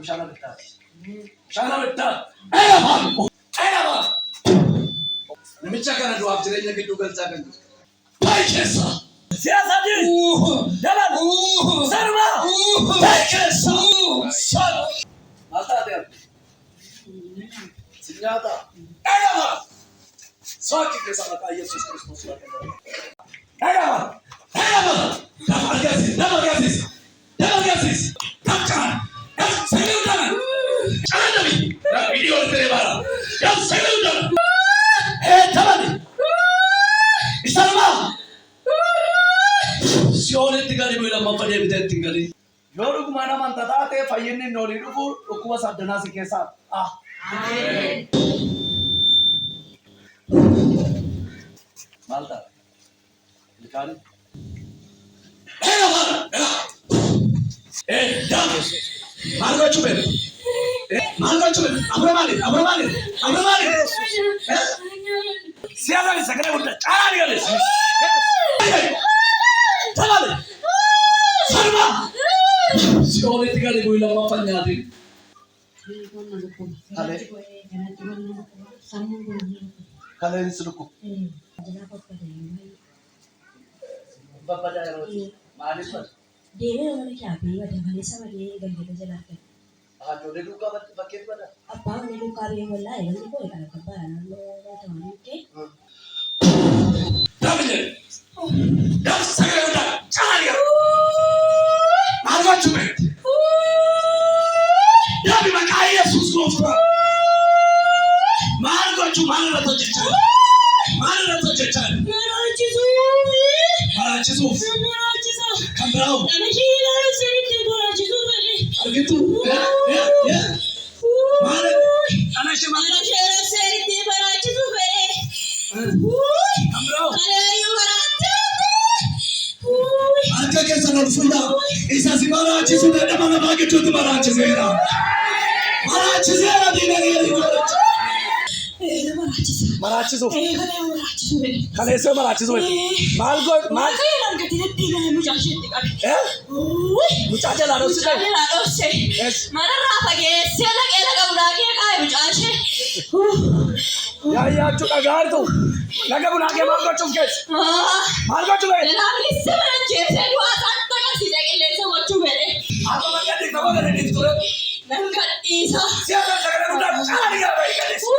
Bushaana bittaa. Bushaana bittaa. Eeyyama. Namicha kana du'aaf jireenya gidduu galchaa kan jiru. Baay'eessa. Siyaasatiin. Dalan. Sarba. Baay'eessa. Sala. Maal taatee argu? Si nyaata. Eeyyama. Saakii keessa maqaa Yesuus Kiristoos waaqeffatu. Eeyyama. Eeyyama. Nama agarsiisa. Nama agarsiisa. Nama agarsiisa. Kapchaan. Sagalee udana. Caadami. Viidiyoo itti baara. Sagalee udana. Tabani. Isarma. Siyoonitti gadi bu'uudha maffadee biteetti gadi. Yoo dhuguma nama taatee fayyinni inni olii dhufu dhukkuba saddanaa si keessaa. Maal ta'a? Ilkaan. Maal gochuu beeku? Maal gochuu beeku? Abura maali? Siyaasaan sagalee guddaa caalaa ni galeessa. Tabale. Sarba. Siyoonitti gadi bu'ii lammaffaan nyaatiin. Kaleen si lukku. Babbadaa yeroo maaliif bada? Deemee mana kiyaabii bada malee sama deemee galgala jalaa kan. Haadholee duukaa bakkee bada? Abbaan mana duukaa bee wallaa eegalli koo eegala kabbaa naannoo ta'anii kee. Dabile. Dab sagalee guddaa caalaa. Maal gochuu beekti? Dabi maqaa Yesuus gooftaa. Maal gochuu maal irratti hojjechaa? Maal irratti hojjechaa? Maraachisuuf. Kan biraa'u. Argitu. Maal? Kana ishee maal? Kan biraa'u. Harka keessan ol fuudhaa. Isa si maraachisu dadhaba namaa gidduutti maraachiseera. Maraachiseera diinagdee godhacha. Maraachisuuf. Kaleessoo maraachisuuf. Maal god maal? Mucaa jalaa dhoofsite. Manarraa fageessee dhaqee laga bunaakee kaa'e mucaashee. Yaayyaachuu dhagaartu. Laga bunaakee maal gochuuf keessa? Maal gochuu beektu? Namni sirna jeesee du'aa isaan tagarsiisa qilleensa gochuu fedhe. Akka maddatti nama gadhiisu ture. Nan gadhiisa. Siyaasaan sagalee guddaa caalaa ni gaafate gadhiisu.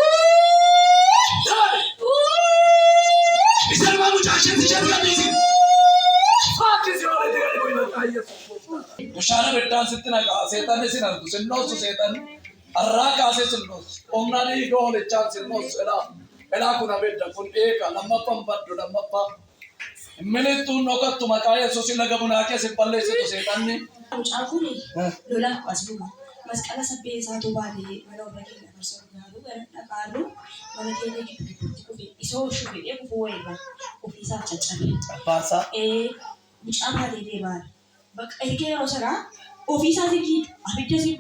Isarmaa mucaashee si jedhu gadhiisi. Fakkii siyoonitti gadi bu'ii maqaa Yesuus. Bushaana biddaan sitti naqaa. Seetanni sin argu. Sinnoosu seetanni. Arraa kaasee sinnoosu. Humna dhiiga hoolichaan sinnoosu. Elaa kun abidda kun eega. Lammaffaan baddu lammaffaa. Milittuun dhokattu maqaa Yesuus laga bunaakee sin balleessitu seetanni. Mucaan kun lola as bu'a. Masqala sabbee isaatu baatee mana warra keenya barsiisuu garuu gara dhaqaalu mana keenya gidduutti kufe isoo shufidhee kufuu wayii ofiisaaf caccabe. Baasaa. Mucaan baatee deemaa. Bakka ergee yeroo sanaa ofiisaatiin abidda si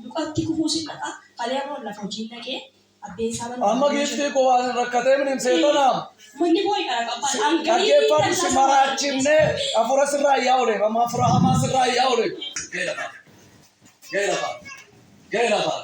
duqatti kufuu si dhaqa kalee ammoo lafa hojii dhaqee abbeen isaa mana. Amma giiftii qubaan rakkatee miniin seetanaa. Manni booyi qara qabbaan. Dhaggeeffatu si maraachifne afura sirraa iyyaa oole. Amma afura hamaa sirraa iyyaa oole. Gahee lafaa. Gahee lafaa.